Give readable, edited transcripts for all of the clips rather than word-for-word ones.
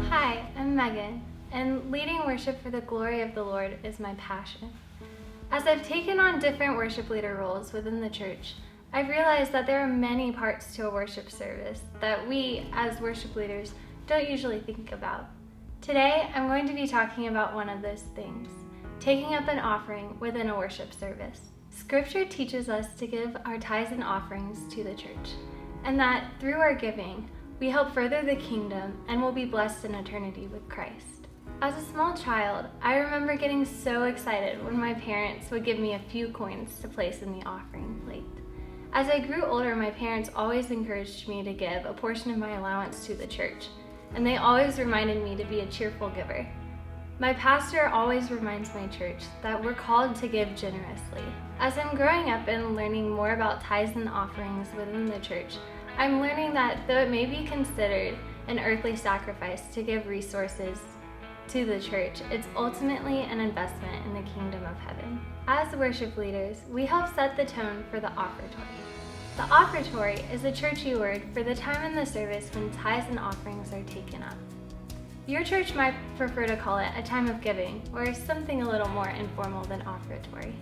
Hi, I'm Megan, and leading worship for the glory of the Lord is my passion. As I've taken on different worship leader roles within the church, I've realized that there are many parts to a worship service that we, as worship leaders, don't usually think about. Today, I'm going to be talking about one of those things, taking up an offering within a worship service. Scripture teaches us to give our tithes and offerings to the church, and that through our giving, we help further the kingdom and will be blessed in eternity with Christ. As a small child, I remember getting so excited when my parents would give me a few coins to place in the offering plate. As I grew older, my parents always encouraged me to give a portion of my allowance to the church, and they always reminded me to be a cheerful giver. My pastor always reminds my church that we're called to give generously. As I'm growing up and learning more about tithes and offerings within the church, I'm learning that though it may be considered an earthly sacrifice to give resources to the church, it's ultimately an investment in the kingdom of heaven. As worship leaders, we help set the tone for the offertory. The offertory is a churchy word for the time in the service when tithes and offerings are taken up. Your church might prefer to call it a time of giving or something a little more informal than offertory.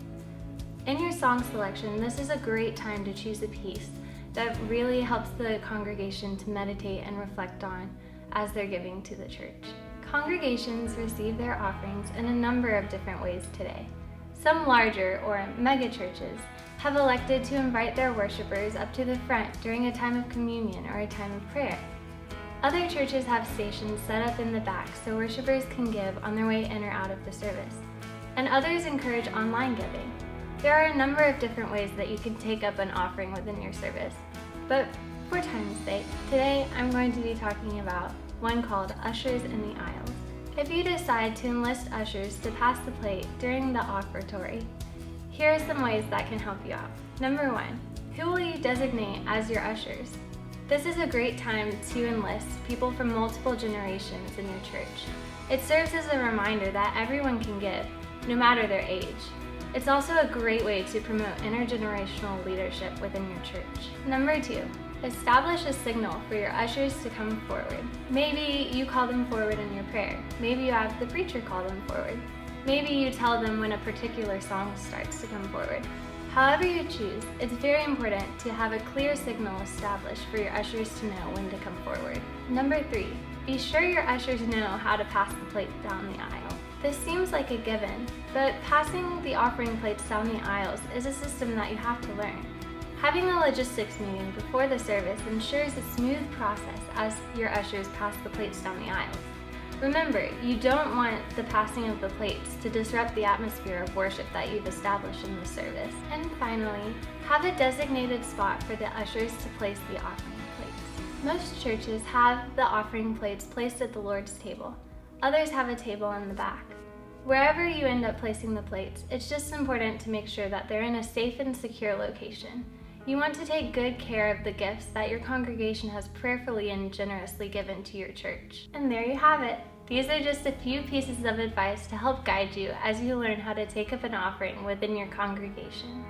In your song selection, this is a great time to choose a piece that really helps the congregation to meditate and reflect on as they're giving to the church. Congregations receive their offerings in a number of different ways today. Some larger or mega churches have elected to invite their worshipers up to the front during a time of communion or a time of prayer. Other churches have stations set up in the back so worshipers can give on their way in or out of the service. And others encourage online giving. There are a number of different ways that you can take up an offering within your service. But for time's sake, today I'm going to be talking about one called ushers in the aisles. If you decide to enlist ushers to pass the plate during the offertory, here are some ways that can help you out. Number 1, who will you designate as your ushers? This is a great time to enlist people from multiple generations in your church. It serves as a reminder that everyone can give, no matter their age. It's also a great way to promote intergenerational leadership within your church. Number 2, establish a signal for your ushers to come forward. Maybe you call them forward in your prayer. Maybe you have the preacher call them forward. Maybe you tell them when a particular song starts to come forward. However you choose, it's very important to have a clear signal established for your ushers to know when to come forward. Number 3, be sure your ushers know how to pass the plate down the aisle. This seems like a given, but passing the offering plates down the aisles is a system that you have to learn. Having a logistics meeting before the service ensures a smooth process as your ushers pass the plates down the aisles. Remember, you don't want the passing of the plates to disrupt the atmosphere of worship that you've established in the service. And finally, have a designated spot for the ushers to place the offering plates. Most churches have the offering plates placed at the Lord's table. Others have a table in the back. Wherever you end up placing the plates, it's just important to make sure that they're in a safe and secure location. You want to take good care of the gifts that your congregation has prayerfully and generously given to your church. And there you have it. These are just a few pieces of advice to help guide you as you learn how to take up an offering within your congregation.